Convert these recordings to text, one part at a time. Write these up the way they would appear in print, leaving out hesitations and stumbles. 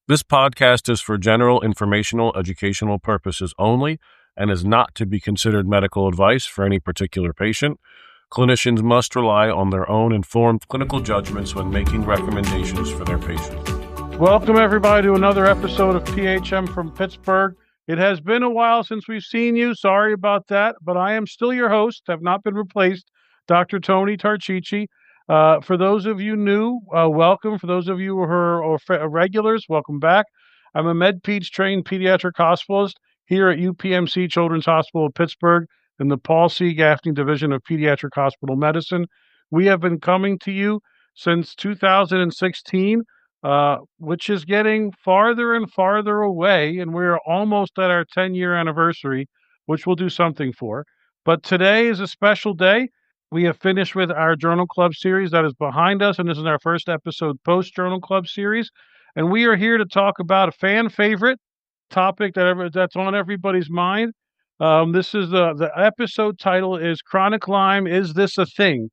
This podcast is for general informational educational purposes only and is not to be considered medical advice for any particular patient. Clinicians must rely on their own informed clinical judgments when making recommendations for their patients. Welcome, everybody, to another episode of PHM from Pittsburgh. It has been a while since we've seen you. Sorry about that, but I am still your host, have not been replaced, Dr. Tony Tarchichi. For those of you new, welcome. For those of you who are regulars, welcome back. I'm a MedPeds trained pediatric hospitalist here at UPMC Children's Hospital of Pittsburgh in the Paul C. Gaffney Division of Pediatric Hospital Medicine. We have been coming to you since 2016, which is getting farther and farther away, and we're almost at our 10-year anniversary, which we'll do something for. But today is a special day. We have finished with our Journal Club series that is behind us, and this is our first episode post-Journal Club series. And we are here to talk about a fan favorite topic that's on everybody's mind. This is the episode title is Chronic Lyme, Is This a Thing? ?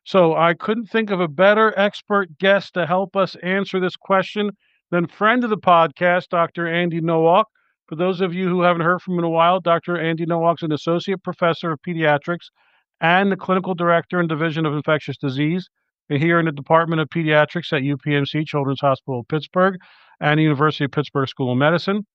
So I couldn't think of a better expert guest to help us answer this question than friend of the podcast, Dr. Andy Nowak. For those of you who haven't heard from him in a while, Dr. Andy Nowak is an associate professor of pediatrics and the clinical director and division of infectious disease here in the Department of Pediatrics at UPMC Children's Hospital of Pittsburgh and the University of Pittsburgh School of Medicine.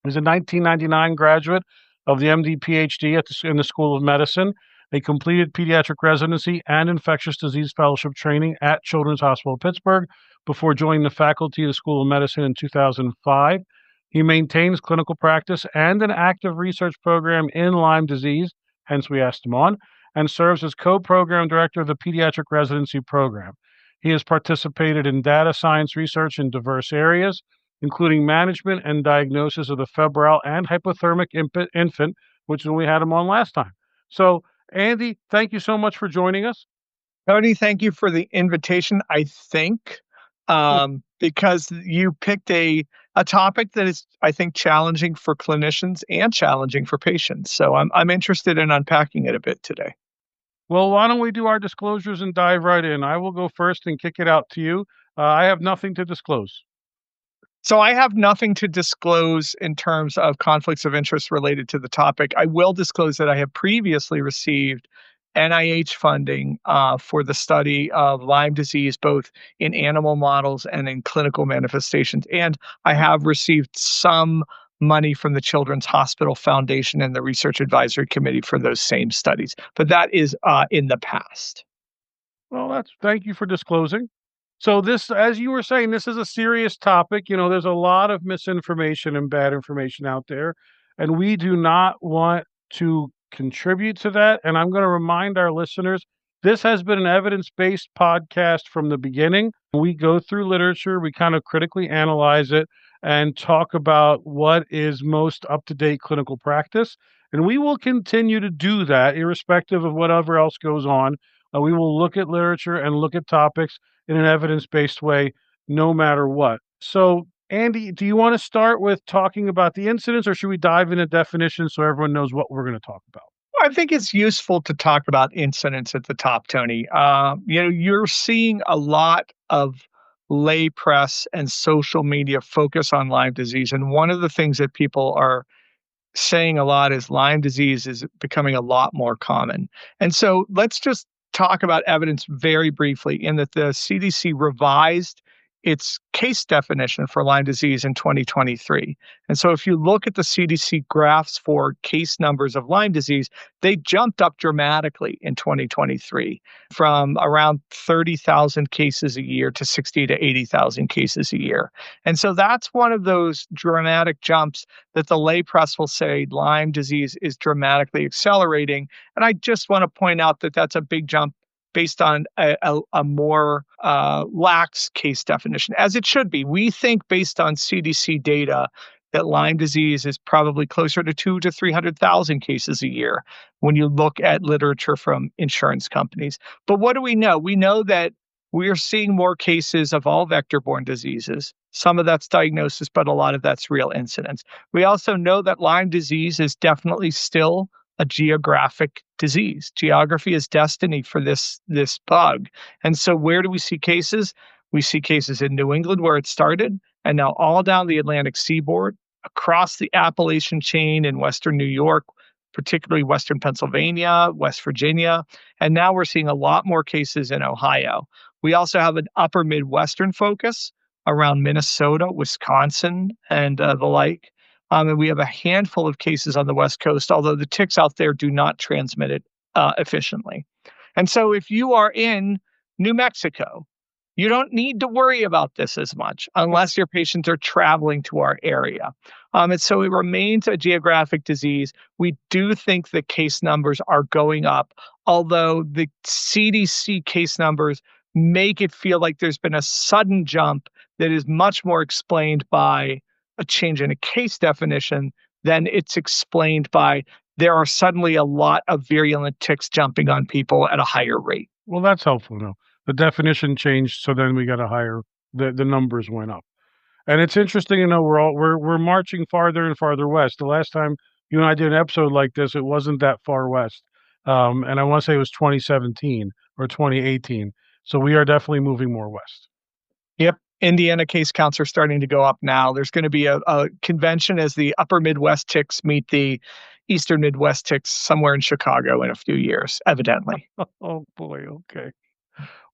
He's a 1999 graduate of the MD PhD in the School of Medicine. They completed pediatric residency and infectious disease fellowship training at Children's Hospital of Pittsburgh before joining the faculty of the School of Medicine in 2005. He maintains clinical practice and an active research program in Lyme disease, hence we asked him on, and serves as co-program director of the Pediatric Residency Program. He has participated in data science research in diverse areas, including management and diagnosis of the febrile and hypothermic infant, which we had him on last time. So, Andy, thank you so much for joining us. Tony, thank you for the invitation, I think, because you picked a topic that is, I think, challenging for clinicians and challenging for patients. So I'm interested in unpacking it a bit today. Well, why don't we do our disclosures and dive right in? I will go first and kick it out to you. I have nothing to disclose. So I have nothing to disclose in terms of conflicts of interest related to the topic. I will disclose that I have previously received NIH funding for the study of Lyme disease, both in animal models and in clinical manifestations. And I have received some money from the Children's Hospital Foundation and the Research Advisory Committee for those same studies. But that is in the past. Well, thank you for disclosing. So this, as you were saying, this is a serious topic. You know, there's a lot of misinformation and bad information out there, and we do not want to contribute to that. And I'm going to remind our listeners, this has been an evidence-based podcast from the beginning. We go through literature, we kind of critically analyze it, and talk about what is most up-to-date clinical practice. And we will continue to do that irrespective of whatever else goes on. We will look at literature and look at topics in an evidence-based way, no matter what. So, Andy, do you want to start with talking about the incidence, or should we dive into definitions so everyone knows what we're going to talk about? I think it's useful to talk about incidence at the top, Tony. You're seeing a lot of lay press and social media focus on Lyme disease. And one of the things that people are saying a lot is Lyme disease is becoming a lot more common. And so let's just talk about evidence very briefly in that the CDC revised its case definition for Lyme disease in 2023. And so if you look at the CDC graphs for case numbers of Lyme disease, they jumped up dramatically in 2023 from around 30,000 cases a year to 60 to 80,000 cases a year. And so that's one of those dramatic jumps that the lay press will say Lyme disease is dramatically accelerating. And I just want to point out that that's a big jump based on a more lax case definition, as it should be. We think, based on CDC data, that Lyme disease is probably closer to 200,000 to 300,000 cases a year when you look at literature from insurance companies. But what do we know? We know that we are seeing more cases of all vector-borne diseases. Some of that's diagnosis, but a lot of that's real incidence. We also know that Lyme disease is definitely still a geographic disease. Geography is destiny for this bug. And so where do we see cases? We see cases in New England where it started, and now all down the Atlantic seaboard, across the Appalachian chain in Western New York, particularly Western Pennsylvania, West Virginia, and now we're seeing a lot more cases in Ohio. We also have an upper Midwestern focus around Minnesota, Wisconsin, and the like. And we have a handful of cases on the West Coast, although the ticks out there do not transmit it efficiently. And so if you are in New Mexico, you don't need to worry about this as much unless your patients are traveling to our area. And so it remains a geographic disease. We do think the case numbers are going up, although the CDC case numbers make it feel like there's been a sudden jump that is much more explained by a change in a case definition than it's explained by there are suddenly a lot of virulent ticks jumping on people at a higher rate. Well, that's helpful now. The definition changed, so then we got a higher the numbers went up. And it's interesting to know we're marching farther and farther west. The last time you and I did an episode like this, it wasn't that far west. And I want to say it was 2017 or 2018. So we are definitely moving more west. Yep. Indiana case counts are starting to go up now. There's going to be a convention as the upper Midwest ticks meet the eastern Midwest ticks somewhere in Chicago in a few years, evidently. Oh boy, okay.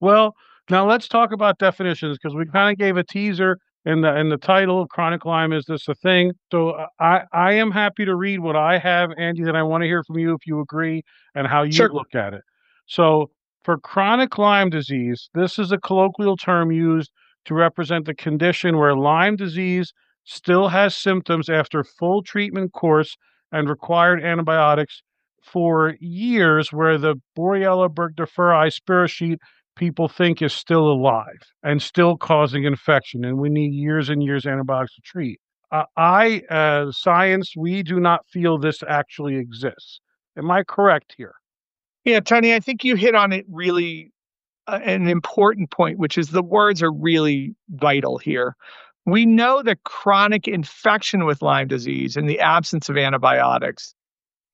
Well, now let's talk about definitions because we kind of gave a teaser in the title. Chronic Lyme, is this a thing? So I am happy to read what I have, Andy, and I want to hear from you if you agree and how you Sure. look at it. So for chronic Lyme disease, this is a colloquial term used to represent the condition where Lyme disease still has symptoms after full treatment course and required antibiotics for years, where the Borrelia burgdorferi spirochete people think is still alive and still causing infection, and we need years and years antibiotics to treat. Science, we do not feel this actually exists. Am I correct here? Yeah, Tony, I think you hit on it really an important point, which is the words are really vital here. We know that chronic infection with Lyme disease in the absence of antibiotics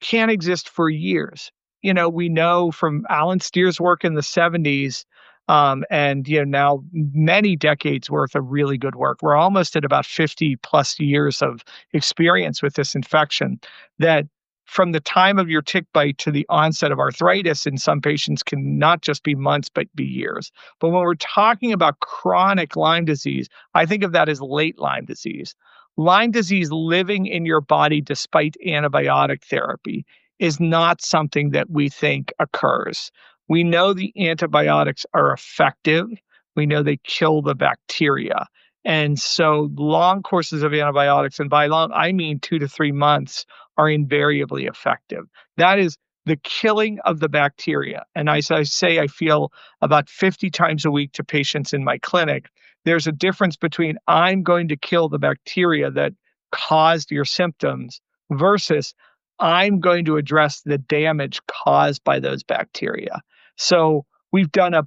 can exist for years. We know from Alan Steer's work in the 70s, and now many decades worth of really good work. We're almost at about 50 plus years of experience with this infection, that from the time of your tick bite to the onset of arthritis in some patients can not just be months, but be years. But when we're talking about chronic Lyme disease, I think of that as late Lyme disease. Lyme disease living in your body despite antibiotic therapy is not something that we think occurs. We know the antibiotics are effective. We know they kill the bacteria. And so long courses of antibiotics, and by long, I mean 2 to 3 months, are invariably effective. That is the killing of the bacteria. And as I say, I feel about 50 times a week to patients in my clinic, there's a difference between I'm going to kill the bacteria that caused your symptoms versus I'm going to address the damage caused by those bacteria. So we've done a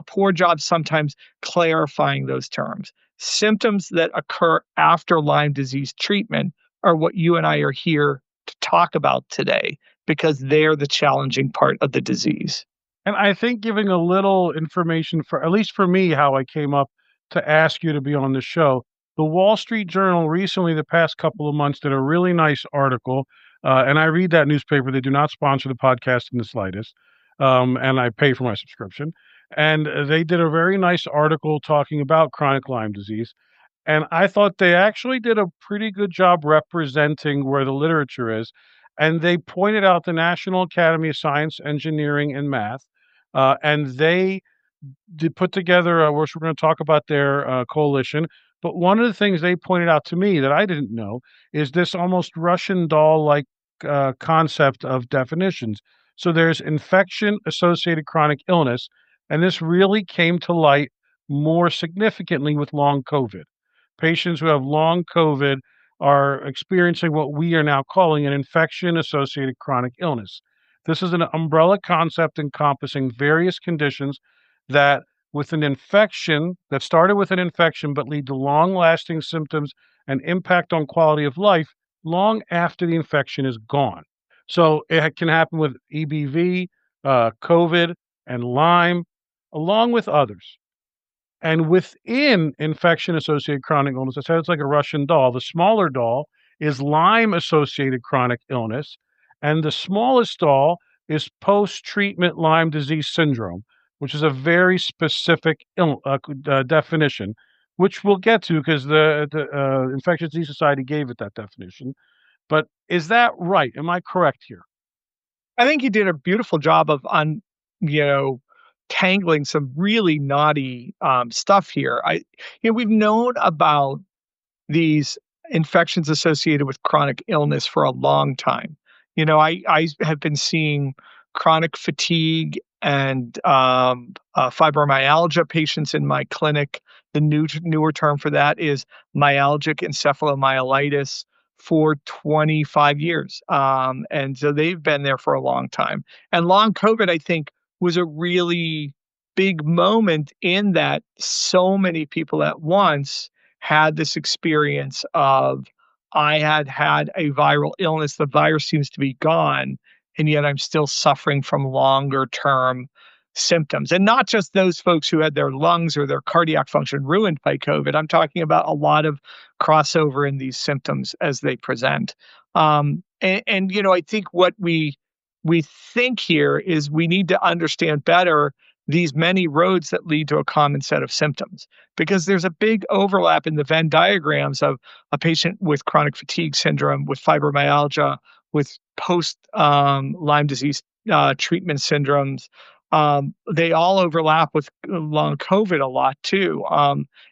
poor job sometimes clarifying those terms. Symptoms that occur after Lyme disease treatment are what you and I are here to talk about today because they're the challenging part of the disease. And I think giving a little information for, at least for me, how I came up to ask you to be on the show. The Wall Street Journal recently, the past couple of months, did a really nice article. And I read that newspaper. They do not sponsor the podcast in the slightest. And I pay for my subscription. And they did a very nice article talking about chronic Lyme disease. And I thought they actually did a pretty good job representing where the literature is. And they pointed out the National Academy of Science, Engineering, and Math. And they did put together, we're going to talk about their coalition. But one of the things they pointed out to me that I didn't know is this almost Russian doll-like concept of definitions. So there's infection-associated chronic illness, and this really came to light more significantly with long COVID. Patients who have long COVID are experiencing what we are now calling an infection-associated chronic illness. This is an umbrella concept encompassing various conditions that with an infection that started with an infection but lead to long-lasting symptoms and impact on quality of life long after the infection is gone. So it can happen with EBV, COVID, and Lyme, along with others. And within infection-associated chronic illness, I said it's like a Russian doll. The smaller doll is Lyme-associated chronic illness, and the smallest doll is post-treatment Lyme disease syndrome, which is a very specific definition, which we'll get to because the Infectious Disease Society gave it that definition. But is that right? Am I correct here? I think you did a beautiful job of you know, tangling some really naughty stuff here. We've known about these infections associated with chronic illness for a long time. I have been seeing chronic fatigue and fibromyalgia patients in my clinic. The newer term for that is myalgic encephalomyelitis for 25 years. And so they've been there for a long time. And long COVID, I think, was a really big moment in that so many people at once had this experience of, I had a viral illness, the virus seems to be gone, and yet I'm still suffering from longer term symptoms. And not just those folks who had their lungs or their cardiac function ruined by COVID. I'm talking about a lot of crossover in these symptoms as they present. I think what we think here is we need to understand better these many roads that lead to a common set of symptoms, because there's a big overlap in the Venn diagrams of a patient with chronic fatigue syndrome, with fibromyalgia, with post Lyme disease treatment syndromes. They all overlap with long COVID a lot too.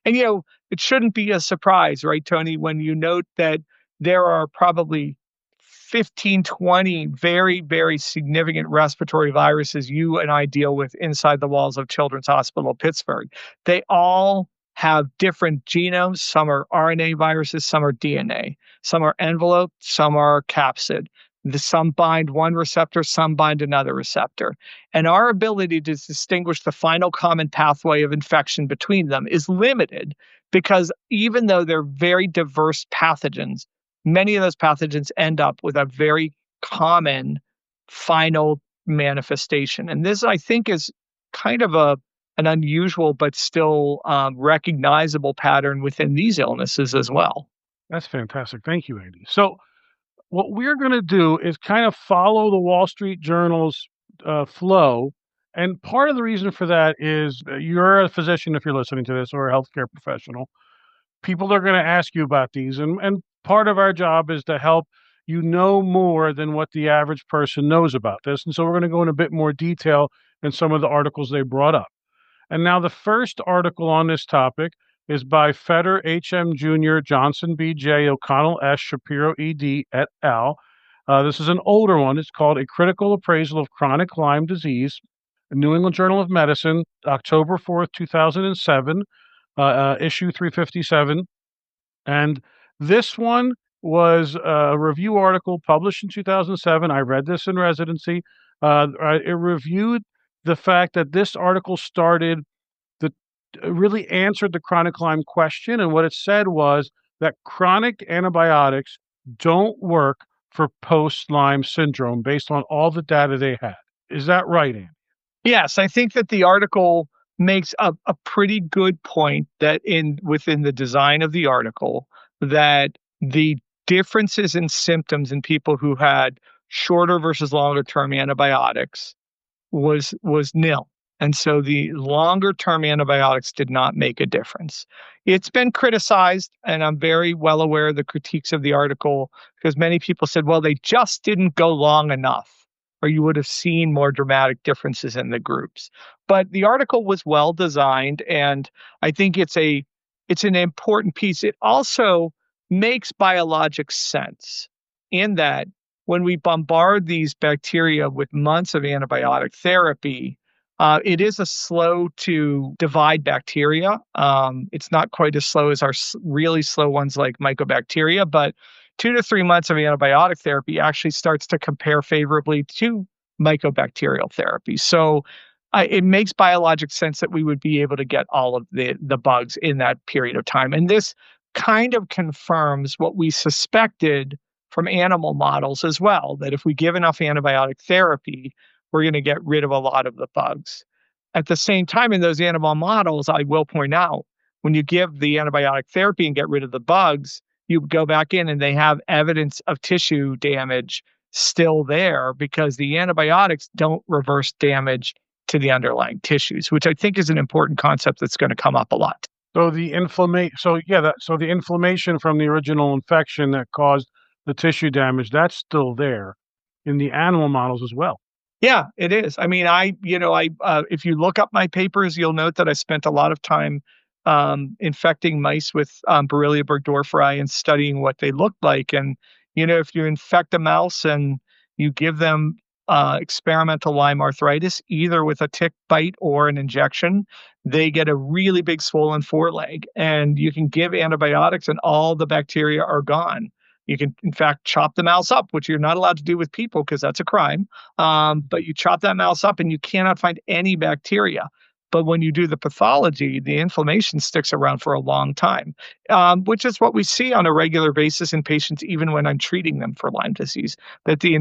It shouldn't be a surprise, right, Tony, when you note that there are probably 15, 20 very, very significant respiratory viruses you and I deal with inside the walls of Children's Hospital Pittsburgh. They all have different genomes. Some are RNA viruses, some are DNA. Some are enveloped, some are capsid. Some bind one receptor, some bind another receptor. And our ability to distinguish the final common pathway of infection between them is limited, because even though they're very diverse pathogens, many of those pathogens end up with a very common final manifestation. And this, I think, is kind of an unusual but still recognizable pattern within these illnesses as well. That's fantastic. Thank you, Andy. So, what we're going to do is kind of follow the Wall Street Journal's flow. And part of the reason for that is you're a physician, if you're listening to this, or a healthcare professional. People are going to ask you about these. And part of our job is to help you know more than what the average person knows about this. And so we're going to go in a bit more detail in some of the articles they brought up. And now the first article on this topic is by Fetter H.M. Jr., Johnson B.J., O'Connell S., Shapiro E.D., et al. This is an older one. It's called A Critical Appraisal of Chronic Lyme Disease, New England Journal of Medicine, October 4th, 2007, issue 357. And this one was a review article published in 2007. I read this in residency. It reviewed the fact that this article really answered the chronic Lyme question. And what it said was that chronic antibiotics don't work for post-Lyme syndrome based on all the data they had. Is that right, Andy? Yes, I think that the article makes a pretty good point that within the design of the article, that the differences in symptoms in people who had shorter versus longer term antibiotics was nil. And so the longer term antibiotics did not make a difference. It's been criticized, and I'm very well aware of the critiques of the article, because many people said, well, they just didn't go long enough, or you would have seen more dramatic differences in the groups. But the article was well designed, and I think it's an important piece. It also makes biologic sense in that when we bombard these bacteria with months of antibiotic therapy, it is a slow to divide bacteria. It's not quite as slow as our really slow ones like mycobacteria, but 2 to 3 months of antibiotic therapy actually starts to compare favorably to mycobacterial therapy. So it makes biologic sense that we would be able to get all of the bugs in that period of time. And this kind of confirms what we suspected from animal models as well, that if we give enough antibiotic therapy, we're going to get rid of a lot of the bugs. At the same time, in those animal models, I will point out, when you give the antibiotic therapy and get rid of the bugs, you go back in and they have evidence of tissue damage still there because the antibiotics don't reverse damage to the underlying tissues, which I think is an important concept that's going to come up a lot. So the inflammation from the original infection that caused the tissue damage, that's still there in the animal models as well. Yeah, it is. I mean, if you look up my papers, you'll note that I spent a lot of time infecting mice with Borrelia burgdorferi and studying what they looked like. And, if you infect a mouse and you give them experimental Lyme arthritis, either with a tick bite or an injection, they get a really big swollen foreleg. And you can give antibiotics and all the bacteria are gone. You can, in fact, chop the mouse up, which you're not allowed to do with people because that's a crime. But you chop that mouse up and you cannot find any bacteria. But when you do the pathology, the inflammation sticks around for a long time, which is what we see on a regular basis in patients, even when I'm treating them for Lyme disease, that the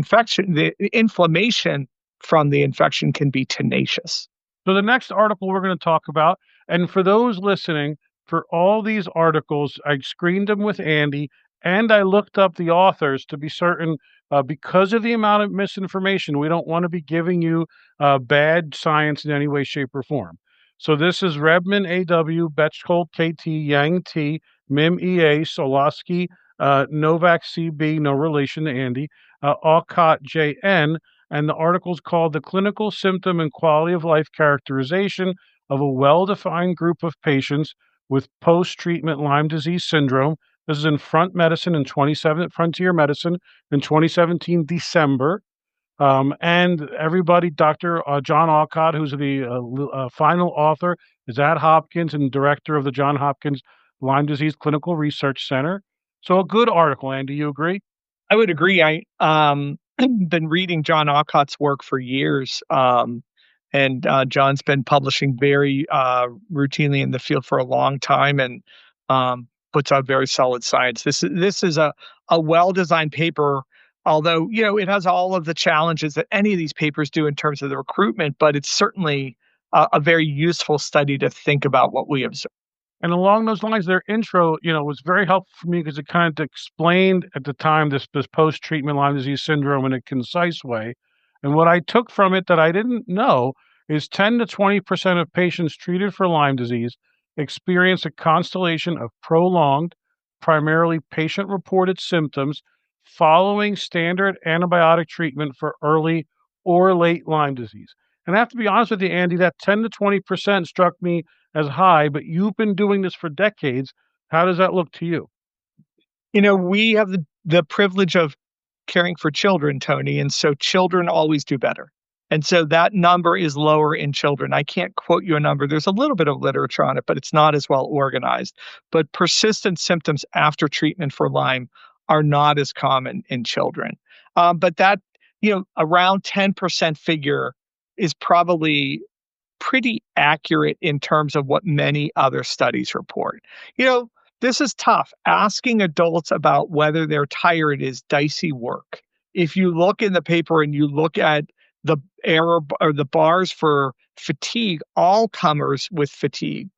inflammation from the infection can be tenacious. So the next article we're going to talk about, and for those listening, for all these articles, I screened them with Andy, and I looked up the authors to be certain, because of the amount of misinformation, we don't want to be giving you bad science in any way, shape, or form. So this is Redman A.W., Betchkold K.T., Yang T., Mim E.A., Solosky, Novak C.B., no relation to Andy, Alcott J.N., and the article is called The Clinical Symptom and Quality of Life Characterization of a Well-Defined Group of Patients with Post-Treatment Lyme Disease Syndrome. This is in Front Medicine in Frontier Medicine in 2017, December. And everybody, Dr. John Alcott, who's the final author, is at Hopkins and director of the John Hopkins Lyme Disease Clinical Research Center. So a good article, Andy, you agree? I would agree. I been reading John Alcott's work for years, and John's been publishing very routinely in the field for a long time, and puts out very solid science. This is a well-designed paper, although it has all of the challenges that any of these papers do in terms of the recruitment, but it's certainly a very useful study to think about what we observe. And along those lines, their intro, was very helpful for me because it kind of explained at the time this post-treatment Lyme disease syndrome in a concise way. And what I took from it that I didn't know is 10 to 20% of patients treated for Lyme disease experience a constellation of prolonged, primarily patient-reported symptoms following standard antibiotic treatment for early or late Lyme disease. And I have to be honest with you, Andy, that 10 to 20% struck me as high, but you've been doing this for decades. How does that look to you? We have the privilege of caring for children, Tony, and so children always do better. And so that number is lower in children. I can't quote you a number. There's a little bit of literature on it, but it's not as well organized. But persistent symptoms after treatment for Lyme are not as common in children. But that, around 10% figure is probably pretty accurate in terms of what many other studies report. This is tough. Asking adults about whether they're tired is dicey work. If you look in the paper and you look at the error or the bars for fatigue, all comers with fatigue,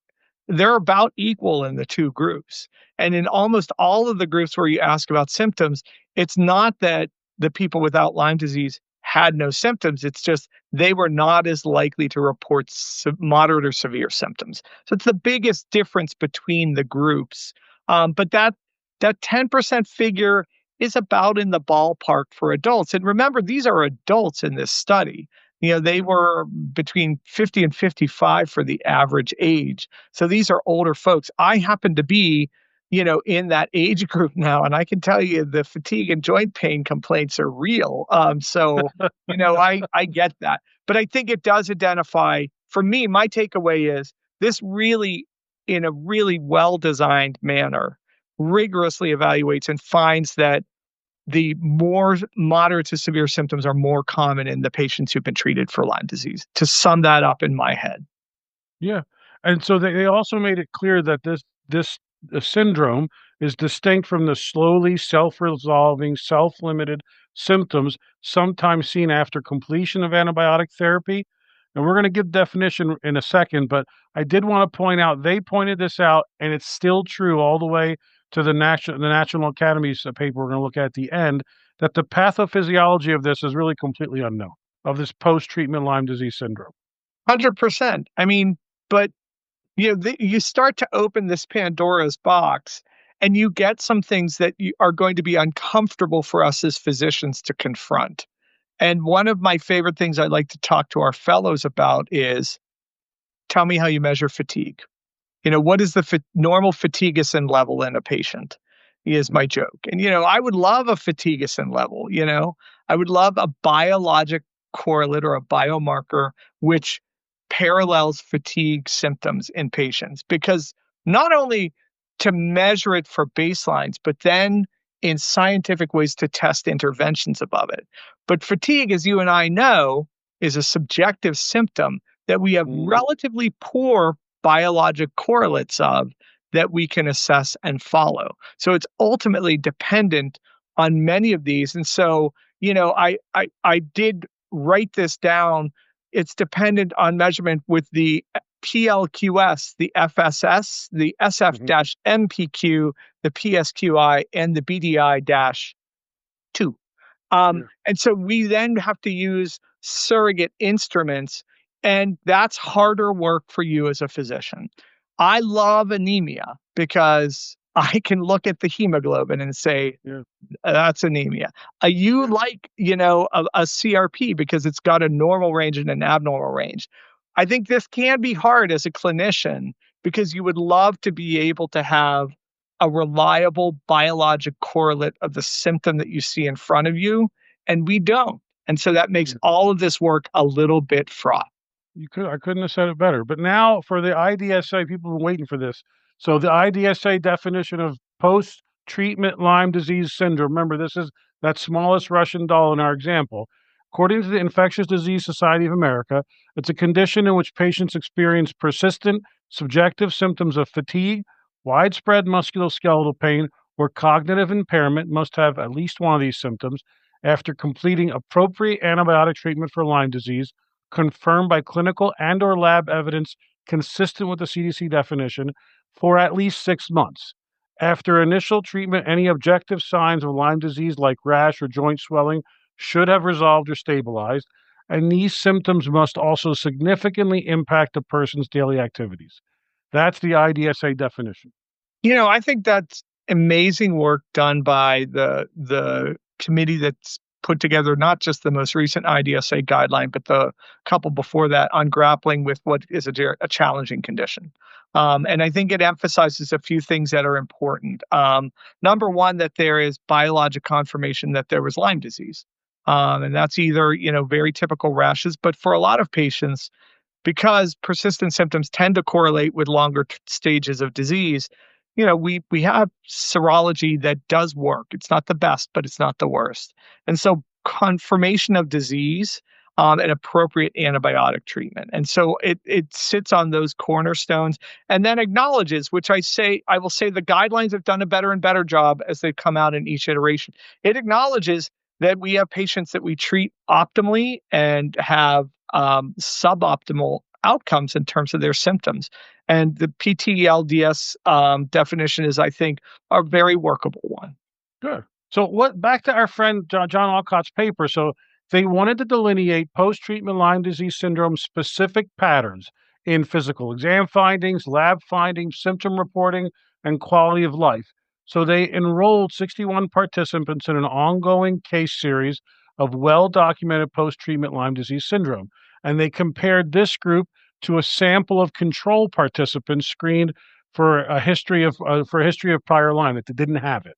they're about equal in the two groups. And in almost all of the groups where you ask about symptoms, it's not that the people without Lyme disease had no symptoms. It's just they were not as likely to report moderate or severe symptoms. So it's the biggest difference between the groups. But that 10% figure is about in the ballpark for adults. And remember, these are adults in this study. They were between 50 and 55 for the average age. So these are older folks. I happen to be in that age group now. And I can tell you the fatigue and joint pain complaints are real. So I get that. But I think it does identify, for me, my takeaway is this really, in a really well-designed manner, rigorously evaluates and finds that the more moderate to severe symptoms are more common in the patients who've been treated for Lyme disease, to sum that up in my head. Yeah. And so they also made it clear that this syndrome is distinct from the slowly self-resolving, self-limited symptoms sometimes seen after completion of antibiotic therapy. And we're going to give definition in a second, but I did want to point out they pointed this out, and it's still true all the way to the National Academy's paper we're going to look at the end, that the pathophysiology of this is really completely unknown, of this post-treatment Lyme disease syndrome. 100%. I mean, but you start to open this Pandora's box, and you get some things that are going to be uncomfortable for us as physicians to confront. And one of my favorite things I like to talk to our fellows about is, tell me how you measure fatigue. What is the normal fatiguicin level in a patient is my joke. And, I would love a fatiguicin level, I would love a biologic correlate or a biomarker which parallels fatigue symptoms in patients, because not only to measure it for baselines, but then in scientific ways to test interventions above it. But fatigue, as you and I know, is a subjective symptom that we have relatively poor biologic correlates of that we can assess and follow. So it's ultimately dependent on many of these. And so, I did write this down. It's dependent on measurement with the PLQS, the FSS, the SF-MPQ, the PSQI, and the BDI-2. And so we then have to use surrogate instruments, and that's harder work for you as a physician. I love anemia because I can look at the hemoglobin and say, that's anemia. You like, a CRP because it's got a normal range and an abnormal range. I think this can be hard as a clinician because you would love to be able to have a reliable biologic correlate of the symptom that you see in front of you, and we don't. And so that makes all of this work a little bit fraught. I couldn't have said it better. But now for the IDSA, people have been waiting for this. So the IDSA definition of post-treatment Lyme disease syndrome, remember this is that smallest Russian doll in our example. According to the Infectious Disease Society of America, it's a condition in which patients experience persistent subjective symptoms of fatigue, widespread musculoskeletal pain, or cognitive impairment, must have at least one of these symptoms, after completing appropriate antibiotic treatment for Lyme disease, confirmed by clinical and/or lab evidence consistent with the CDC definition, for at least 6 months. After initial treatment, any objective signs of Lyme disease like rash or joint swelling should have resolved or stabilized, and these symptoms must also significantly impact a person's daily activities. That's the IDSA definition. I think that's amazing work done by the committee that's put together not just the most recent IDSA guideline, but the couple before that on grappling with what is a challenging condition. And I think it emphasizes a few things that are important. Number one, that there is biologic confirmation that there was Lyme disease. And that's either, very typical rashes, but for a lot of patients, because persistent symptoms tend to correlate with longer stages of disease, we have serology that does work. It's not the best, but it's not the worst. And so confirmation of disease and appropriate antibiotic treatment. And so it sits on those cornerstones and then acknowledges, which I will say the guidelines have done a better and better job as they come out in each iteration. It acknowledges that we have patients that we treat optimally and have suboptimal outcomes in terms of their symptoms. And the PTLDS definition is, I think, a very workable one. Good. So back to our friend John Alcott's paper. So they wanted to delineate post-treatment Lyme disease syndrome specific patterns in physical exam findings, lab findings, symptom reporting, and quality of life. So they enrolled 61 participants in an ongoing case series of well-documented post-treatment Lyme disease syndrome. And they compared this group to a sample of control participants screened for a history of prior Lyme that didn't have it.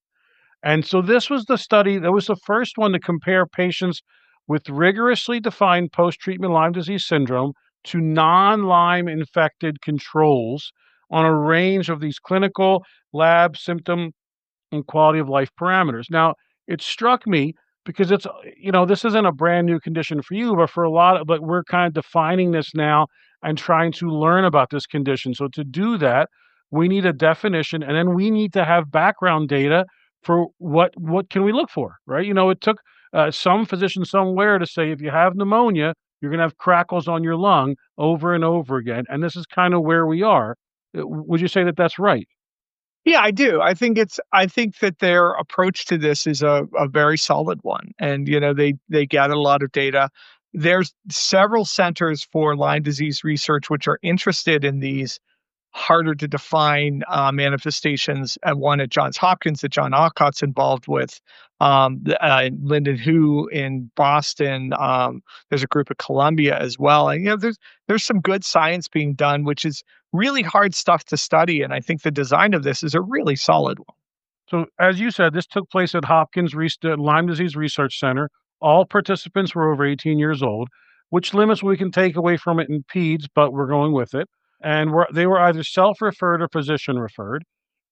And so this was the study that was the first one to compare patients with rigorously defined post-treatment Lyme disease syndrome to non-Lyme infected controls on a range of these clinical, lab, symptom, and quality of life parameters. Now, it struck me because it's, this isn't a brand new condition for you, but we're kind of defining this now and trying to learn about this condition. So to do that, we need a definition, and then we need to have background data for what can we look for, right? It took some physician somewhere to say, if you have pneumonia, You're going to have crackles on your lung over and over again. And this is kind of where we are. Would you say that that's right? Yeah, I do. I think that their approach to this is a very solid one. And, they gather a lot of data. There's several centers for Lyme disease research which are interested in these harder to define manifestations, and one at Johns Hopkins that John Alcott's involved with, Lyndon Hu in Boston. There's a group at Columbia as well. And there's some good science being done, which is really hard stuff to study. And I think the design of this is a really solid one. So, as you said, this took place at Hopkins Lyme Disease Research Center. All participants were over 18 years old, which limits what we can take away from it in peds, but we're going with it. And they were either self-referred or physician-referred.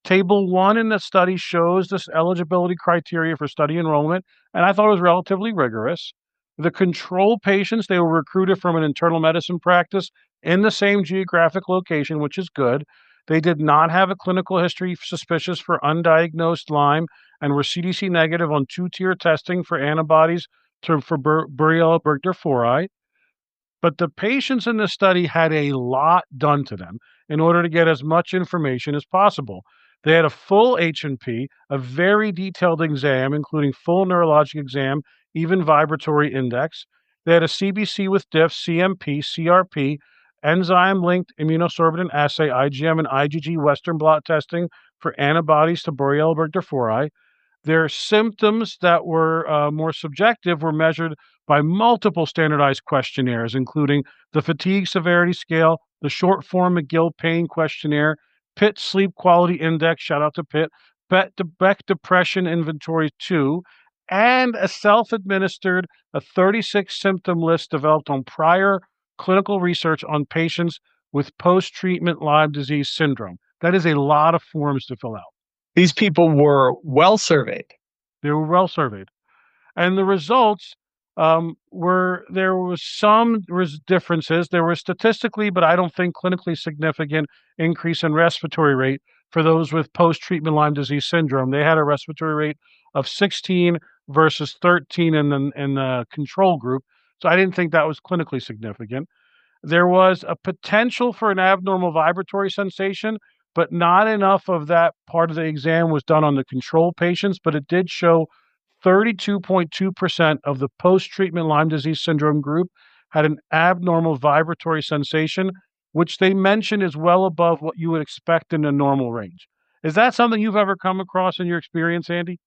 Table 1 in the study shows this eligibility criteria for study enrollment, and I thought it was relatively rigorous. The control patients, they were recruited from an internal medicine practice in the same geographic location, which is good. They did not have a clinical history suspicious for undiagnosed Lyme and were CDC negative on two-tier testing for antibodies for Borrelia burgdorferi. But the patients in the study had a lot done to them in order to get as much information as possible. They had a full H&P, a very detailed exam, including full neurologic exam, even vibratory index. They had a CBC with diff, CMP, CRP, enzyme-linked immunosorbent assay, IgM and IgG Western blot testing for antibodies to Borrelia burgdorferi. Their symptoms that were more subjective were measured by multiple standardized questionnaires, including the Fatigue Severity Scale, the Short Form McGill Pain Questionnaire, Pitt Sleep Quality Index, shout out to Pitt, Beck Depression Inventory 2, and a self-administered, a 36-symptom list developed on prior clinical research on patients with post-treatment Lyme disease syndrome. That is a lot of forms to fill out. These people were well surveyed. They were well surveyed. And the results there was differences. There were statistically, but I don't think clinically significant increase in respiratory rate for those with post-treatment Lyme disease syndrome. They had a respiratory rate of 16 versus 13 in the control group. So I didn't think that was clinically significant. There was a potential for an abnormal vibratory sensation, but not enough of that part of the exam was done on the control patients, but it did show 32.2% of the post-treatment Lyme disease syndrome group had an abnormal vibratory sensation, which they mention is well above what you would expect in a normal range. Is that something you've ever come across in your experience, Andy?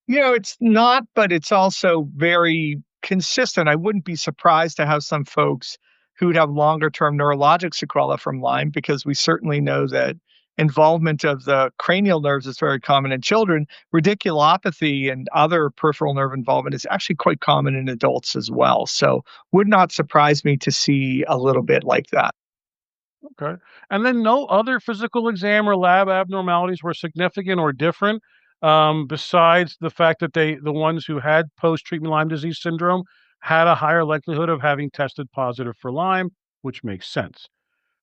It's not, but it's also very consistent. I wouldn't be surprised to have some folks who'd have longer term neurologic sequelae from Lyme, because we certainly know that involvement of the cranial nerves is very common in children. Radiculopathy and other peripheral nerve involvement is actually quite common in adults as well. So would not surprise me to see a little bit like that. Okay. And then no other physical exam or lab abnormalities were significant or different, besides the fact that the ones who had post-treatment Lyme disease syndrome had a higher likelihood of having tested positive for Lyme, which makes sense.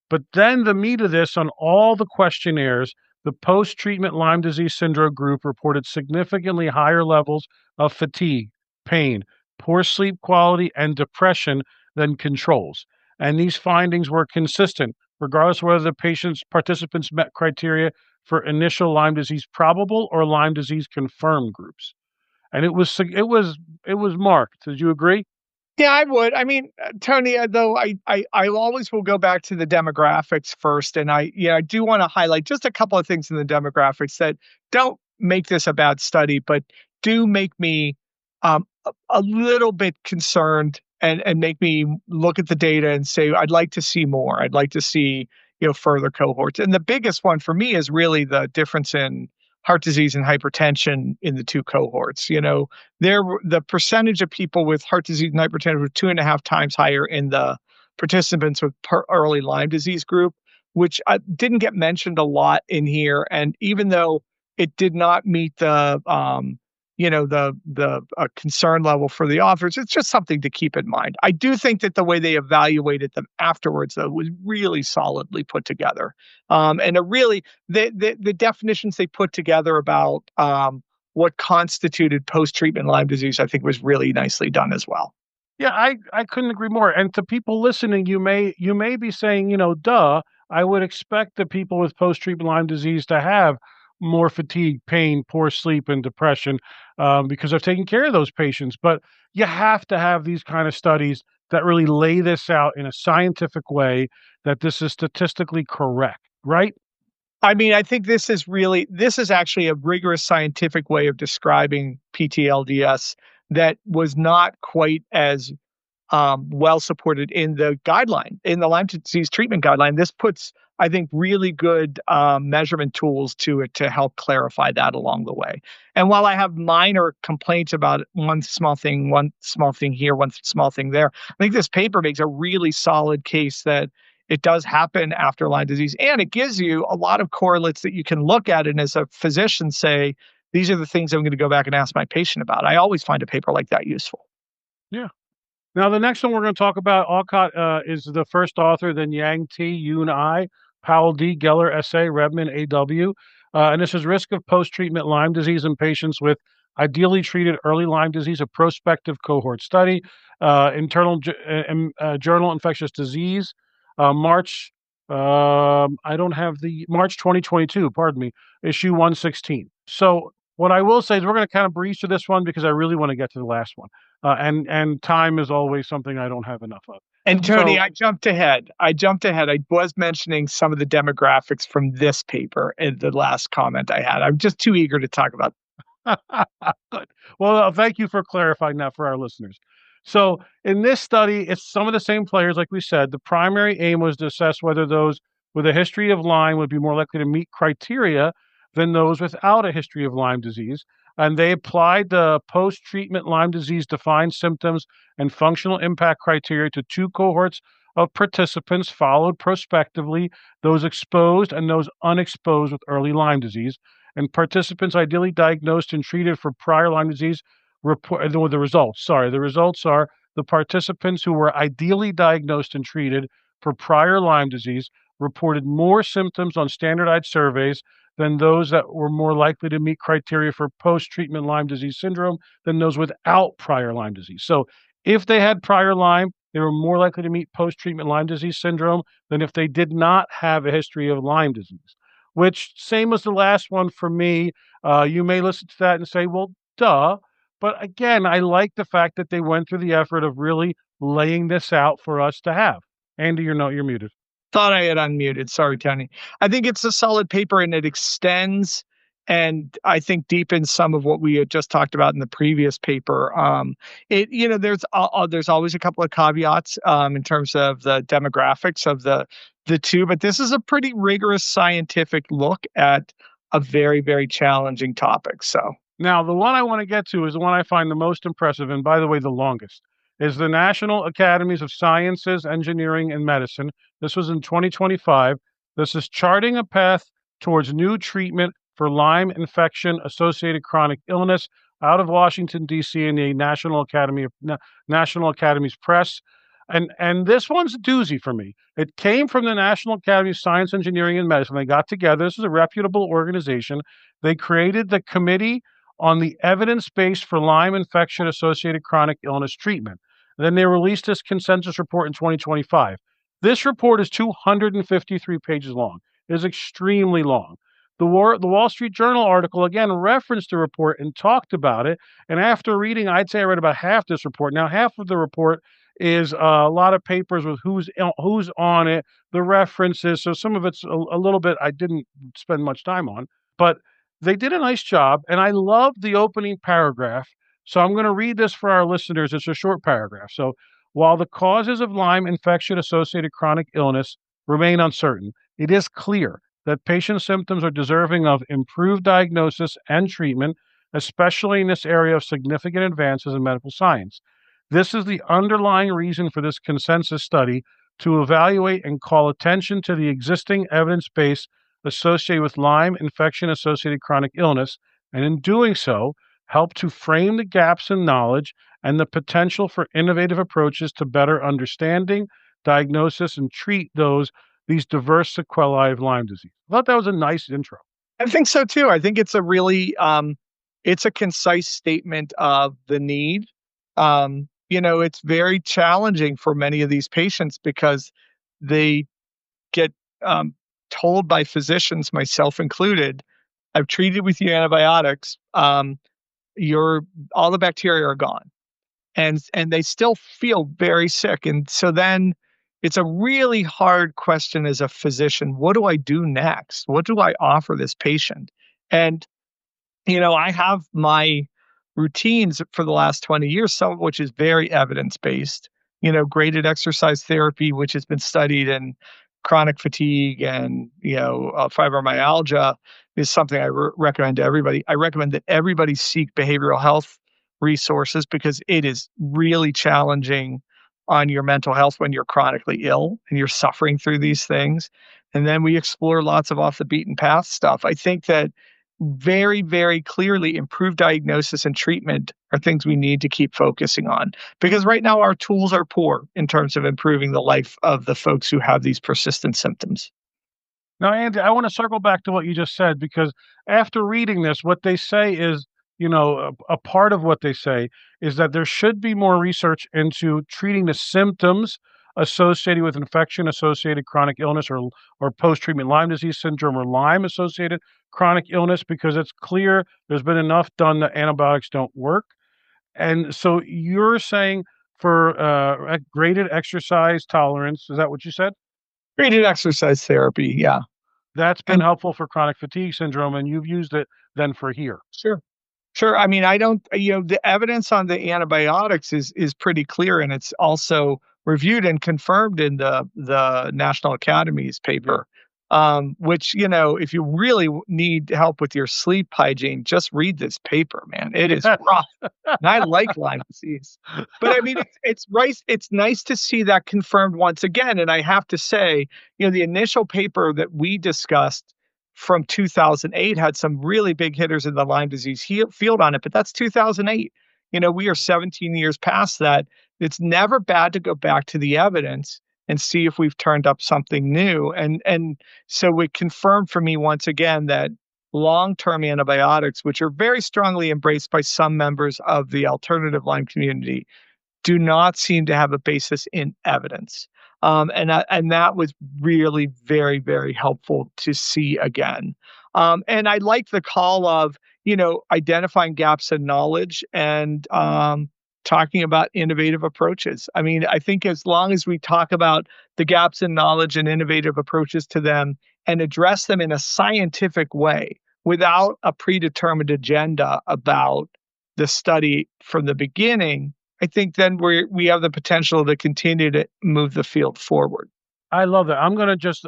But then the meat of this, on all the questionnaires, the post-treatment Lyme disease syndrome group reported significantly higher levels of fatigue, pain, poor sleep quality, and depression than controls. And these findings were consistent, regardless of whether the participants met criteria for initial Lyme disease probable or Lyme disease confirmed groups. And it was marked. Did you agree? Yeah, I would. I mean, Tony, though I always will go back to the demographics first, and I do want to highlight just a couple of things in the demographics that don't make this a bad study, but do make me a little bit concerned and make me look at the data and say I'd like to see more. I'd like to see further cohorts. And the biggest one for me is really the difference in heart disease and hypertension in the two cohorts. The percentage of people with heart disease and hypertension were 2.5 times higher in the participants with early Lyme disease group, which didn't get mentioned a lot in here. And even though it did not meet the concern level for the authors, it's just something to keep in mind. I do think that the way they evaluated them afterwards, though, was really solidly put together. And the definitions they put together about what constituted post-treatment Lyme disease, I think, was really nicely done as well. Yeah, I couldn't agree more. And to people listening, you may be saying, duh, I would expect that people with post-treatment Lyme disease to have more fatigue, pain, poor sleep, and depression because I've taken care of those patients. But you have to have these kind of studies that really lay this out in a scientific way that this is statistically correct, right? I mean, I think this is actually a rigorous scientific way of describing PTLDS that was not quite as well supported in the guideline, in the Lyme disease treatment guideline. This puts, I think, really good measurement tools to it to help clarify that along the way. And while I have minor complaints about one small thing here, one small thing there, I think this paper makes a really solid case that it does happen after Lyme disease. And it gives you a lot of correlates that you can look at and as a physician say, these are the things I'm going to go back and ask my patient about. I always find a paper like that useful. Yeah. Now, the next one we're going to talk about, Alcott is the first author, then Yang T, Yoon I, Powell D, Geller S.A., Redman A.W. And this is risk of post-treatment Lyme disease in patients with ideally treated early Lyme disease, a prospective cohort study, Journal Infectious Disease, March, I don't have the March 2022, pardon me, issue 116. So what I will say is we're going to kind of breeze through this one because I really want to get to the last one. And time is always something I don't have enough of. And Tony, So I jumped ahead. I was mentioning some of the demographics from this paper in the last comment I had. I'm just too eager to talk about. good. Well, thank you for clarifying that for our listeners. So in this study, it's some of the same players, like we said. The primary aim was to assess whether those with a history of Lyme would be more likely to meet criteria than those without a history of Lyme disease. And they applied the post-treatment Lyme disease defined symptoms and functional impact criteria to two cohorts of participants followed prospectively, those exposed and those unexposed with early Lyme disease. And participants ideally diagnosed and treated for prior Lyme disease report the results. Sorry, the results are the participants who were ideally diagnosed and treated for prior Lyme disease reported more symptoms on standardized surveys than those that were more likely to meet criteria for post-treatment Lyme disease syndrome than those without prior Lyme disease. So if they had prior Lyme, they were more likely to meet post-treatment Lyme disease syndrome than if they did not have a history of Lyme disease, which same as the last one for me. You may listen to that and say, well, duh. But again, I like the fact that they went through the effort of really laying this out for us to have. Andy, you're muted. Thought I had unmuted. Sorry, Tony. I think it's a solid paper and it extends and I think deepens some of what we had just talked about in the previous paper. There's always a couple of caveats in terms of the demographics of the two, but this is a pretty rigorous scientific look at a very, very challenging topic. So Now, the one I want to get to is the one I find the most impressive, and by the way, the longest, is the National Academies of Sciences, Engineering, and Medicine. This was in 2025. This is charting a path towards new treatment for Lyme infection associated chronic illness out of Washington, D.C. in the National Academies Press. And this one's a doozy for me. It came from the National Academy of Science, Engineering, and Medicine. They got together. This is a reputable organization. They created the Committee on the Evidence Base for Lyme Infection Associated Chronic Illness Treatment. Then they released this consensus report in 2025. This report is 253 pages long. It is extremely long. The Wall Street Journal article, again, referenced the report and talked about it. And after reading, I'd say I read about half this report. Now, half of the report is a lot of papers with who's on it, the references. So some of it's a little bit I didn't spend much time on. But they did a nice job, and I love the opening paragraph. So I'm going to read this for our listeners. It's a short paragraph. So while the causes of Lyme infection-associated chronic illness remain uncertain, it is clear that patient symptoms are deserving of improved diagnosis and treatment, especially in this area of significant advances in medical science. This is the underlying reason for this consensus study to evaluate and call attention to the existing evidence base associated with Lyme infection-associated chronic illness, and in doing so, help to frame the gaps in knowledge and the potential for innovative approaches to better understanding, diagnosis, and treat these diverse sequelae of Lyme disease. I thought that was a nice intro. I think so too. I think it's a really it's a concise statement of the need. it's very challenging for many of these patients because they get told by physicians, myself included, I've treated with you antibiotics. Your all the bacteria are gone, and they still feel very sick. And so then it's a really hard question as a physician. What do I do next? What do I offer this patient? And I have my routines for the last 20 years, some of which is very evidence based. Graded exercise therapy, which has been studied in chronic fatigue and fibromyalgia, is something I recommend to everybody. I recommend that everybody seek behavioral health resources because it is really challenging on your mental health when you're chronically ill and you're suffering through these things. And then we explore lots of off the beaten path stuff. I think that very, very clearly improved diagnosis and treatment are things we need to keep focusing on because right now our tools are poor in terms of improving the life of the folks who have these persistent symptoms. Now, Andy, I want to circle back to what you just said because after reading this, what they say is, a part of what they say is that there should be more research into treating the symptoms associated with infection-associated chronic illness or post-treatment Lyme disease syndrome or Lyme-associated chronic illness because it's clear there's been enough done that antibiotics don't work. And so you're saying for graded exercise tolerance, is that what you said? Graded exercise therapy, yeah. That's been And helpful for chronic fatigue syndrome, and you've used it then for here. sure. Sure. I mean, I don't, the evidence on the antibiotics is pretty clear, and it's also reviewed and confirmed in the National Academy's paper. Which, if you really need help with your sleep hygiene, just read this paper, man. It is rough. And I like Lyme disease. But I mean, it's right. It's nice to see that confirmed once again. And I have to say, the initial paper that we discussed from 2008 had some really big hitters in the Lyme disease field on it, but that's 2008. We are 17 years past that. It's never bad to go back to the evidence and see if we've turned up something new. And so it confirmed for me once again that long-term antibiotics, which are very strongly embraced by some members of the alternative Lyme community, do not seem to have a basis in evidence. And that was really very, very helpful to see again. And I like the call of, identifying gaps in knowledge and talking about innovative approaches. I mean, I think as long as we talk about the gaps in knowledge and innovative approaches to them and address them in a scientific way without a predetermined agenda about the study from the beginning, I think then we have the potential to continue to move the field forward. I love that. I'm going to just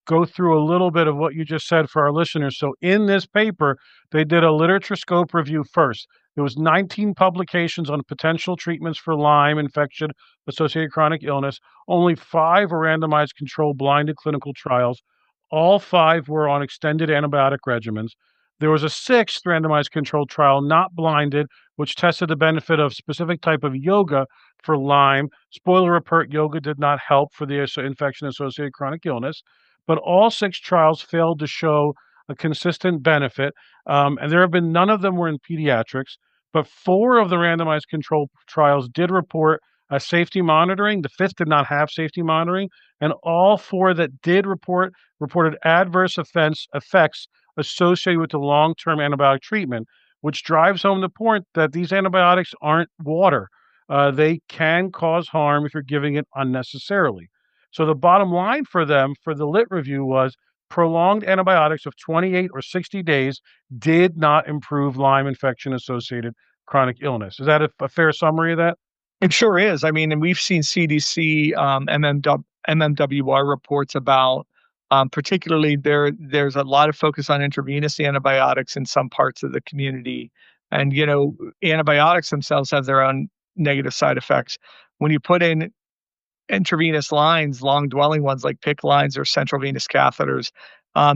go through a little bit of what you just said for our listeners. So in this paper, they did a literature scope review first. There was 19 publications on potential treatments for Lyme infection-associated chronic illness. Only 5 were randomized controlled blinded clinical trials. All 5 were on extended antibiotic regimens. There was a 6th randomized controlled trial, not blinded, which tested the benefit of specific type of yoga for Lyme. Spoiler alert, yoga did not help for the infection-associated chronic illness. But all 6 trials failed to show a consistent benefit. And there have been none of them were in pediatrics, but 4 of the randomized control trials did report safety monitoring. The 5th did not have safety monitoring. And all 4 that did reported adverse effects associated with the long-term antibiotic treatment, which drives home the point that these antibiotics aren't water. They can cause harm if you're giving it unnecessarily. So the bottom line for them for the lit review was prolonged antibiotics of 28 or 60 days did not improve Lyme infection-associated chronic illness. Is that a fair summary of that? It sure is. I mean, and we've seen CDC, MMWR reports about, particularly there's a lot of focus on intravenous antibiotics in some parts of the community. And, antibiotics themselves have their own negative side effects. When you put in intravenous lines, long dwelling ones like PICC lines or central venous catheters,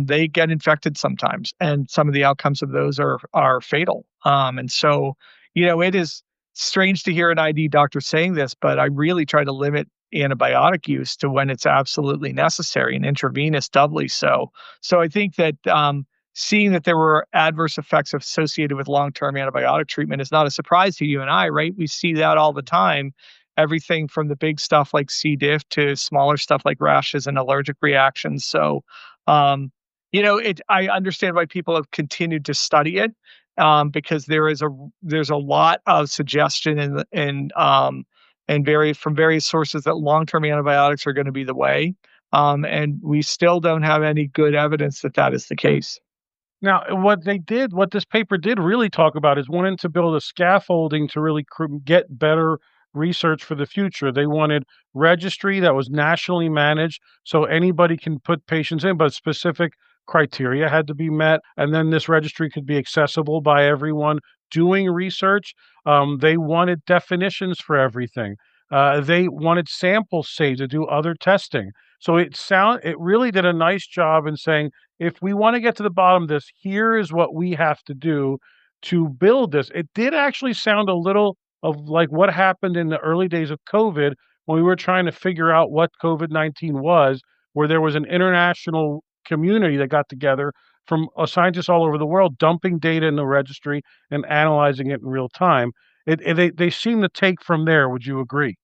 they get infected sometimes. And some of the outcomes of those are fatal. And so, it is strange to hear an ID doctor saying this, but I really try to limit antibiotic use to when it's absolutely necessary and intravenous doubly so. So I think that seeing that there were adverse effects associated with long-term antibiotic treatment is not a surprise to you and I, right? We see that all the time. Everything from the big stuff like C. diff to smaller stuff like rashes and allergic reactions. So, um, I understand why people have continued to study it, because there's a lot of suggestion from various sources that long-term antibiotics are going to be the way. And we still don't have any good evidence that that is the case. Now, what this paper did really talk about is wanting to build a scaffolding to really get better research for the future. They wanted registry that was nationally managed, so anybody can put patients in, but specific criteria had to be met. And then this registry could be accessible by everyone doing research. They wanted definitions for everything. They wanted samples saved to do other testing. So it really did a nice job in saying, if we want to get to the bottom of this, here is what we have to do to build this. It did actually sound a little of like what happened in the early days of COVID when we were trying to figure out what COVID-19 was, where there was an international community that got together from scientists all over the world, dumping data in the registry and analyzing it in real time. They seem to take from there. Would you agree?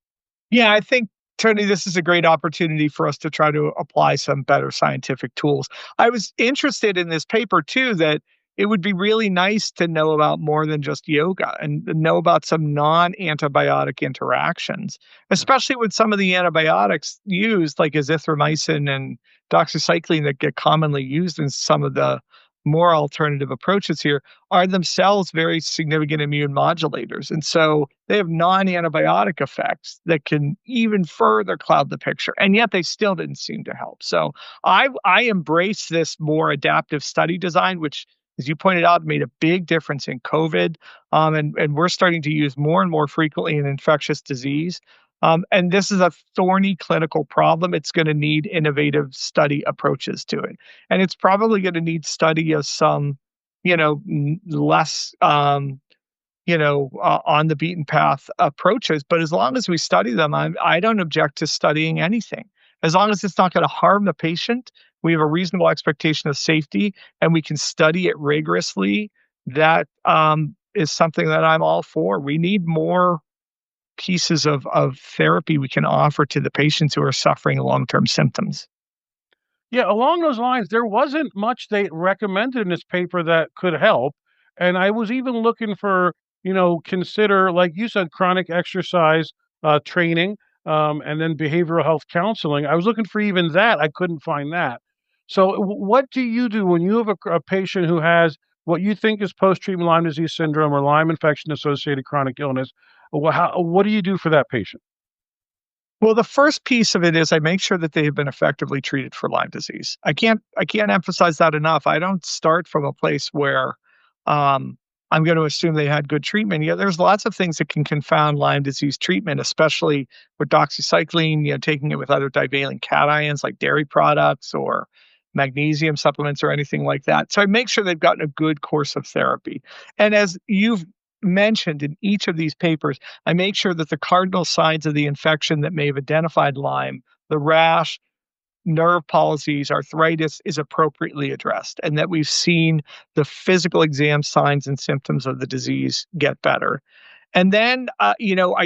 Yeah, I think, Tony, this is a great opportunity for us to try to apply some better scientific tools. I was interested in this paper too, that it would be really nice to know about more than just yoga and know about some non-antibiotic interactions, especially with some of the antibiotics used, like azithromycin and doxycycline, that get commonly used in some of the more alternative approaches here, are themselves very significant immune modulators. And so they have non-antibiotic effects that can even further cloud the picture. And yet they still didn't seem to help. So I embrace this more adaptive study design, which, as you pointed out, made a big difference in COVID. And we're starting to use more and more frequently in infectious disease. And this is a thorny clinical problem. It's going to need innovative study approaches to it. And it's probably going to need study of some, less, on the beaten path approaches. But as long as we study them, I don't object to studying anything. As long as it's not going to harm the patient, we have a reasonable expectation of safety, and we can study it rigorously. That is something that I'm all for. We need more pieces of therapy we can offer to the patients who are suffering long-term symptoms. Yeah, along those lines, there wasn't much they recommended in this paper that could help. And I was even looking for, consider, like you said, chronic exercise training, and then behavioral health counseling. I was looking for even that. I couldn't find that. So, what do you do when you have a patient who has what you think is post-treatment Lyme disease syndrome or Lyme infection-associated chronic illness? What do you do for that patient? Well, the first piece of it is I make sure that they have been effectively treated for Lyme disease. I can't emphasize that enough. I don't start from a place where I'm going to assume they had good treatment. Yeah, there's lots of things that can confound Lyme disease treatment, especially with doxycycline, taking it with other divalent cations like dairy products or magnesium supplements or anything like that. So I make sure they've gotten a good course of therapy. And as you've mentioned in each of these papers, I make sure that the cardinal signs of the infection that may have identified Lyme, the rash, nerve palsies, arthritis, is appropriately addressed, and that we've seen the physical exam signs and symptoms of the disease get better. And then, I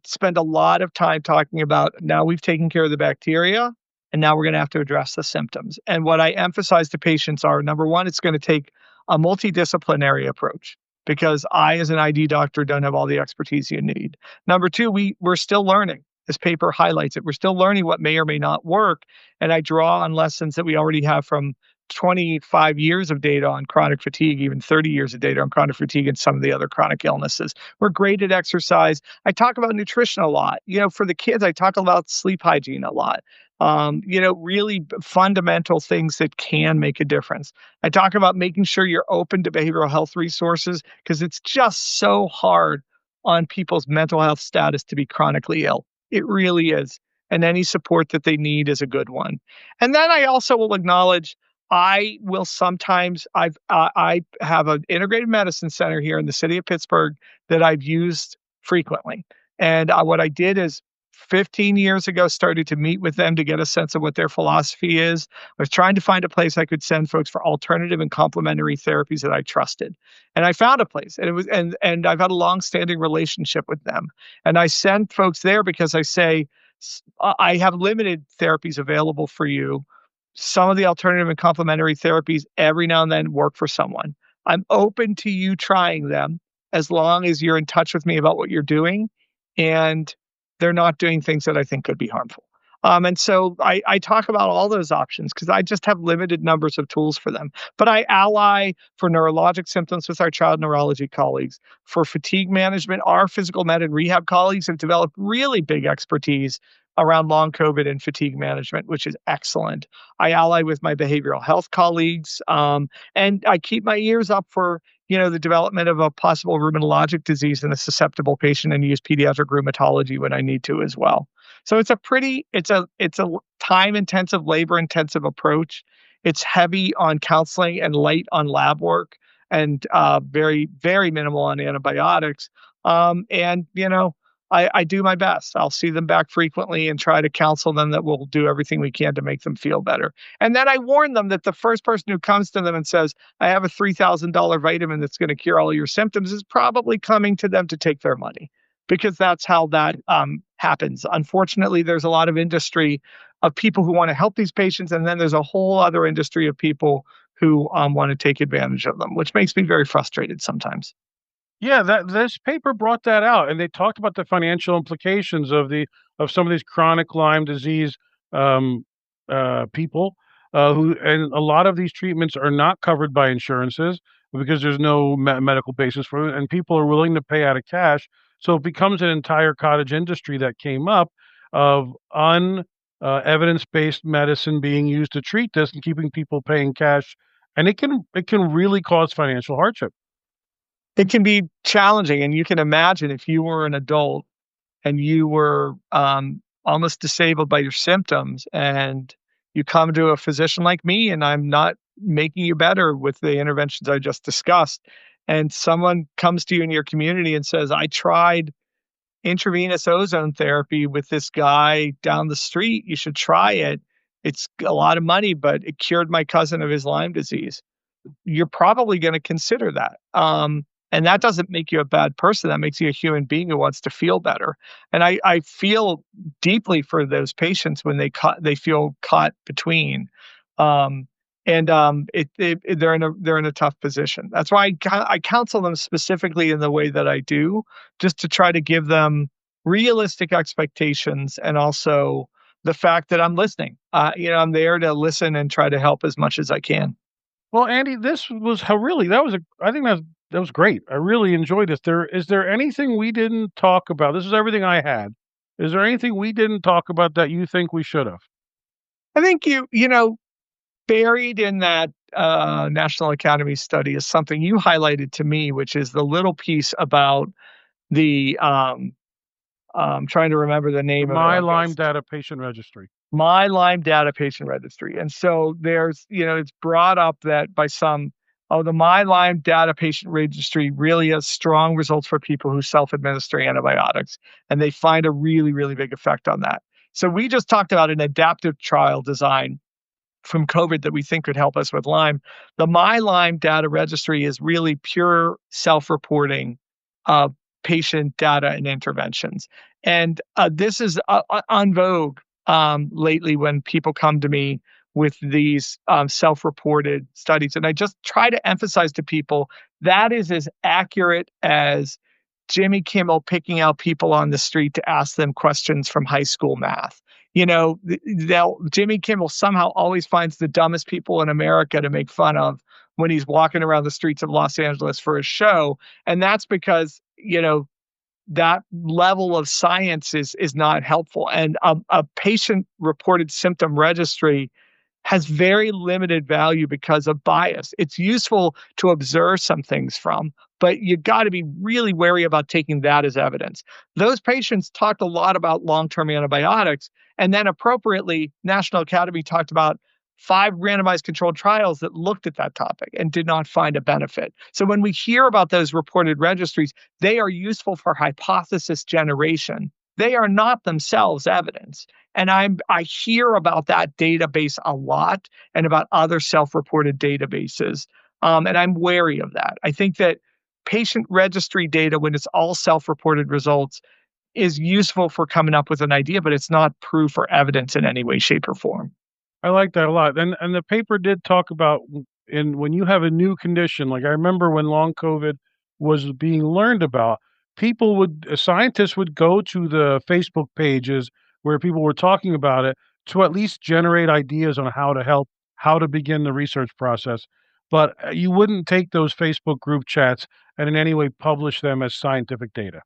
spend a lot of time talking about, now we've taken care of the bacteria, and now we're going to have to address the symptoms. And what I emphasize to patients are, number one, it's going to take a multidisciplinary approach, because I, as an ID doctor, don't have all the expertise you need. Number two, we're still learning. This paper highlights it. We're still learning what may or may not work. And I draw on lessons that we already have from 25 years of data on chronic fatigue, even 30 years of data on chronic fatigue and some of the other chronic illnesses. We're great at exercise. I talk about nutrition a lot. For the kids, I talk about sleep hygiene a lot. Really fundamental things that can make a difference. I talk about making sure you're open to behavioral health resources, because it's just so hard on people's mental health status to be chronically ill. It really is. And any support that they need is a good one. And then I also will acknowledge, I will sometimes, I have an integrated medicine center here in the city of Pittsburgh that I've used frequently. And what I did is 15 years ago, started to meet with them to get a sense of what their philosophy is. I was trying to find a place I could send folks for alternative and complementary therapies that I trusted. And I found a place, and and I've had a long-standing relationship with them. And I send folks there because I say, I have limited therapies available for you. Some of the alternative and complementary therapies every now and then work for someone. I'm open to you trying them as long as you're in touch with me about what you're doing and they're not doing things that I think could be harmful. And so I talk about all those options because I just have limited numbers of tools for them. But I ally for neurologic symptoms with our child neurology colleagues. For fatigue management, our physical med and rehab colleagues have developed really big expertise around long COVID and fatigue management, which is excellent. I ally with my behavioral health colleagues, and I keep my ears up for the development of a possible rheumatologic disease in a susceptible patient and use pediatric rheumatology when I need to as well. So it's a time intensive, labor intensive approach. It's heavy on counseling and light on lab work and very, very minimal on antibiotics. I do my best. I'll see them back frequently and try to counsel them that we'll do everything we can to make them feel better. And then I warn them that the first person who comes to them and says, I have a $3,000 vitamin that's going to cure all your symptoms is probably coming to them to take their money because that's how that happens. Unfortunately, there's a lot of industry of people who want to help these patients. And then there's a whole other industry of people who want to take advantage of them, which makes me very frustrated sometimes. Yeah, this paper brought that out, and they talked about the financial implications of some of these chronic Lyme disease people who, and a lot of these treatments are not covered by insurances because there's no medical basis for it, and people are willing to pay out of cash. So it becomes an entire cottage industry that came up of evidence-based medicine being used to treat this and keeping people paying cash, and it can really cause financial hardship. It can be challenging, and you can imagine if you were an adult and you were almost disabled by your symptoms, and you come to a physician like me, and I'm not making you better with the interventions I just discussed, and someone comes to you in your community and says, I tried intravenous ozone therapy with this guy down the street. You should try it. It's a lot of money, but it cured my cousin of his Lyme disease. You're probably going to consider that. And that doesn't make you a bad person. That makes you a human being who wants to feel better. And I feel deeply for those patients when they feel caught between, they're in a tough position. That's why I counsel them specifically in the way that I do, just to try to give them realistic expectations and also the fact that I'm listening. I'm there to listen and try to help as much as I can. Well, Andy, this was I think that was great. I really enjoyed this. Is there anything we didn't talk about? This is everything I had. Is there anything we didn't talk about that you think we should have? I think buried in that National Academy study is something you highlighted to me, which is the little piece about the I'm trying to remember the name of My it. Lyme Data Patient Registry. My Lyme Data Patient Registry. And so there's, it's brought up that by some, the My Lyme Data Patient Registry really has strong results for people who self-administer antibiotics. And they find a really, really big effect on that. So we just talked about an adaptive trial design from COVID that we think could help us with Lyme. The My Lyme Data Registry is really pure self-reporting of patient data and interventions. And this is on vogue lately when people come to me with these self-reported studies. And I just try to emphasize to people that is as accurate as Jimmy Kimmel picking out people on the street to ask them questions from high school math. Jimmy Kimmel somehow always finds the dumbest people in America to make fun of when he's walking around the streets of Los Angeles for a show. And that's because, that level of science is not helpful. And a patient-reported symptom registry has very limited value because of bias. It's useful to observe some things from, but you got to be really wary about taking that as evidence. Those patients talked a lot about long-term antibiotics, and then appropriately, National Academy talked about 5 randomized controlled trials that looked at that topic and did not find a benefit. So when we hear about those reported registries, they are useful for hypothesis generation, they are not themselves evidence. And I hear about that database a lot and about other self-reported databases. And I'm wary of that. I think that patient registry data, when it's all self-reported results, is useful for coming up with an idea, but it's not proof or evidence in any way, shape, or form. I like that a lot. And the paper did talk about when you have a new condition, like I remember when long COVID was being learned about, scientists would go to the Facebook pages where people were talking about it to at least generate ideas on how to begin the research process. But you wouldn't take those Facebook group chats and in any way publish them as scientific data.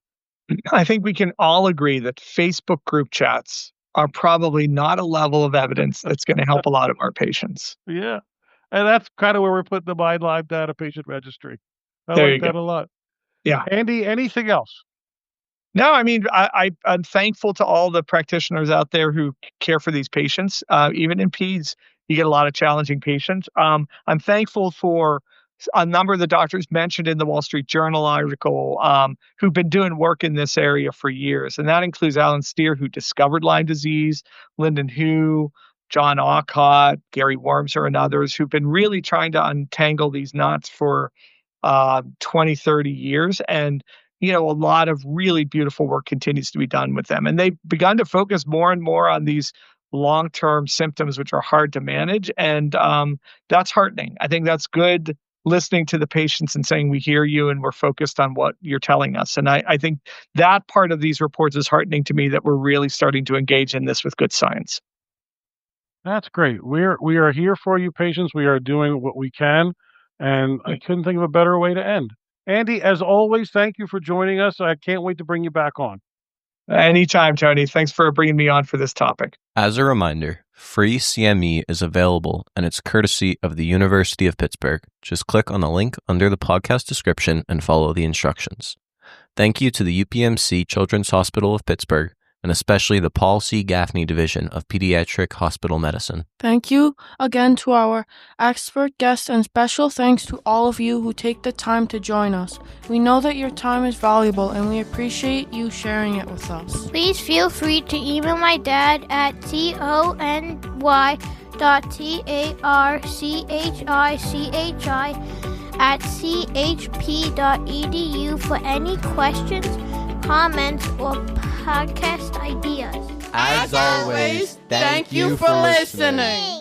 I think we can all agree that Facebook group chats are probably not a level of evidence that's going to help a lot of our patients. Yeah. And that's kind of where we're putting the Lyme data patient registry. I There like you that go. a lot. Yeah. Andy, anything else? No, I mean, I'm thankful to all the practitioners out there who care for these patients. Even in peds, you get a lot of challenging patients. I'm thankful for a number of the doctors mentioned in the Wall Street Journal article who've been doing work in this area for years. And that includes Alan Steer, who discovered Lyme disease, Lyndon Hu, John Aucott, Gary Wormser, and others who've been really trying to untangle these knots for 20, 30 years. And a lot of really beautiful work continues to be done with them. And they've begun to focus more and more on these long-term symptoms, which are hard to manage. And that's heartening. I think that's good, listening to the patients and saying, we hear you and we're focused on what you're telling us. And I think that part of these reports is heartening to me, that we're really starting to engage in this with good science. That's great. We are here for you, patients. We are doing what we can. And I couldn't think of a better way to end. Andy, as always, thank you for joining us. I can't wait to bring you back on. Anytime, Tony. Thanks for bringing me on for this topic. As a reminder, free CME is available, and it's courtesy of the University of Pittsburgh. Just click on the link under the podcast description and follow the instructions. Thank you to the UPMC Children's Hospital of Pittsburgh, and especially the Paul C. Gaffney Division of Pediatric Hospital Medicine. Thank you again to our expert guests, and special thanks to all of you who take the time to join us. We know that your time is valuable, and we appreciate you sharing it with us. Please feel free to email my dad at tony.tarchichi@chp.edu for any questions, comments, or podcast ideas. As always, thank you for listening.